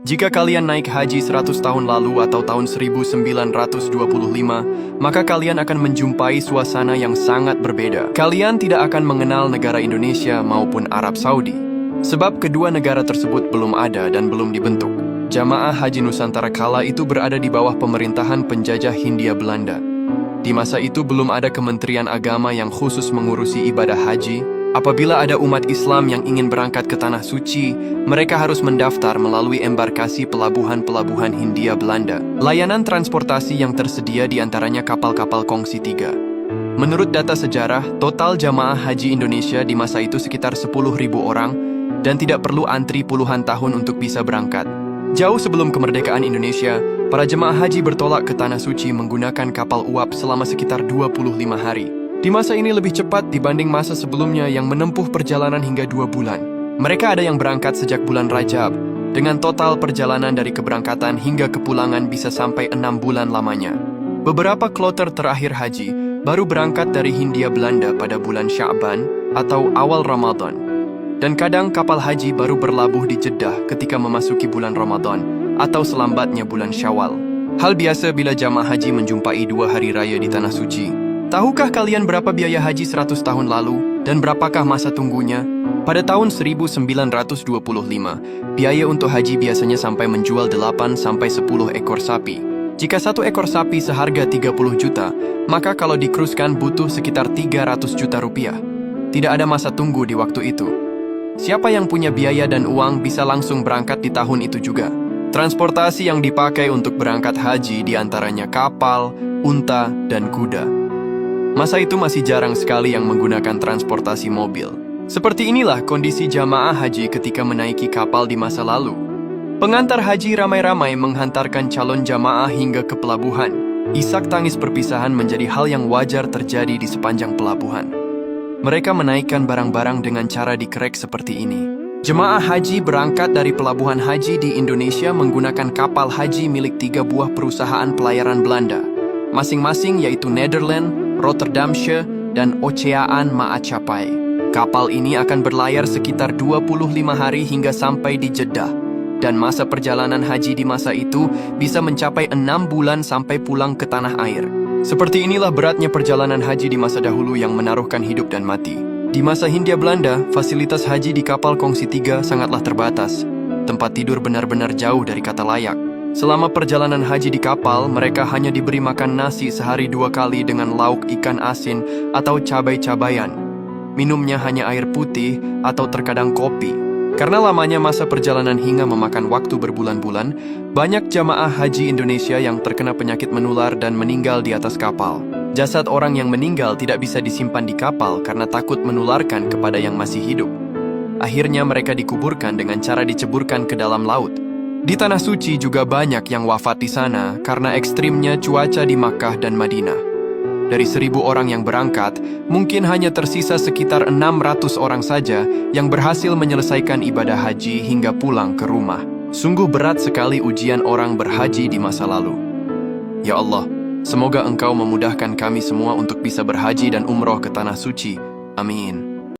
Jika kalian naik haji 100 tahun lalu atau tahun 1925, maka kalian akan menjumpai suasana yang sangat berbeda. Kalian tidak akan mengenal negara Indonesia maupun Arab Saudi, sebab kedua negara tersebut belum ada dan belum dibentuk. Jamaah Haji Nusantara kala itu berada di bawah pemerintahan penjajah Hindia Belanda. Di masa itu belum ada Kementerian Agama yang khusus mengurusi ibadah haji. Apabila ada umat Islam yang ingin berangkat ke Tanah Suci, mereka harus mendaftar melalui embarkasi pelabuhan-pelabuhan Hindia Belanda. Layanan transportasi yang tersedia diantaranya kapal-kapal kongsi 3. Menurut data sejarah, total jamaah haji Indonesia di masa itu sekitar 10.000 orang dan tidak perlu antri puluhan tahun untuk bisa berangkat. Jauh sebelum kemerdekaan Indonesia, para jemaah haji bertolak ke Tanah Suci menggunakan kapal uap selama sekitar 25 hari. Di masa ini lebih cepat dibanding masa sebelumnya yang menempuh perjalanan hingga 2 bulan. Mereka ada yang berangkat sejak bulan Rajab, dengan total perjalanan dari keberangkatan hingga kepulangan bisa sampai 6 bulan lamanya. Beberapa kloter terakhir haji baru berangkat dari Hindia Belanda pada bulan Sya'ban atau awal Ramadan. Dan kadang kapal haji baru berlabuh di Jeddah ketika memasuki bulan Ramadan atau selambatnya bulan Syawal. Hal biasa bila jamaah haji menjumpai 2 hari raya di Tanah Suci. Tahukah kalian berapa biaya haji 100 tahun lalu dan berapakah masa tunggunya? Pada tahun 1925, biaya untuk haji biasanya sampai menjual 8-10 ekor sapi. Jika 1 ekor sapi seharga 30 juta, maka kalau dikruskan butuh sekitar 300 juta rupiah. Tidak ada masa tunggu di waktu itu. Siapa yang punya biaya dan uang bisa langsung berangkat di tahun itu juga. Transportasi yang dipakai untuk berangkat haji diantaranya kapal, unta, dan kuda. Masa itu masih jarang sekali yang menggunakan transportasi mobil. Seperti inilah kondisi jamaah haji ketika menaiki kapal di masa lalu. Pengantar haji ramai-ramai menghantarkan calon jamaah hingga ke pelabuhan. Isak tangis perpisahan menjadi hal yang wajar terjadi di sepanjang pelabuhan. Mereka menaikkan barang-barang dengan cara dikerek seperti ini. Jemaah haji berangkat dari pelabuhan haji di Indonesia menggunakan kapal haji milik 3 buah perusahaan pelayaran Belanda, masing-masing yaitu Nederland, Rotterdamsche, dan Oceaan Maatschappij. Kapal ini akan berlayar sekitar 25 hari hingga sampai di Jeddah, dan masa perjalanan haji di masa itu bisa mencapai 6 bulan sampai pulang ke tanah air. Seperti inilah beratnya perjalanan haji di masa dahulu yang menaruhkan hidup dan mati. Di masa Hindia Belanda, fasilitas haji di kapal kongsi 3 sangatlah terbatas. Tempat tidur benar-benar jauh dari kata layak. Selama perjalanan haji di kapal, mereka hanya diberi makan nasi sehari 2 kali dengan lauk ikan asin atau cabai-cabayan. Minumnya hanya air putih atau terkadang kopi. Karena lamanya masa perjalanan hingga memakan waktu berbulan-bulan, banyak jamaah haji Indonesia yang terkena penyakit menular dan meninggal di atas kapal. Jasad orang yang meninggal tidak bisa disimpan di kapal karena takut menularkan kepada yang masih hidup. Akhirnya mereka dikuburkan dengan cara diceburkan ke dalam laut. Di Tanah Suci juga banyak yang wafat di sana karena ekstrimnya cuaca di Makkah dan Madinah. Dari 1.000 orang yang berangkat, mungkin hanya tersisa sekitar 600 orang saja yang berhasil menyelesaikan ibadah haji hingga pulang ke rumah. Sungguh berat sekali ujian orang berhaji di masa lalu. Ya Allah, semoga Engkau memudahkan kami semua untuk bisa berhaji dan umroh ke Tanah Suci. Amin.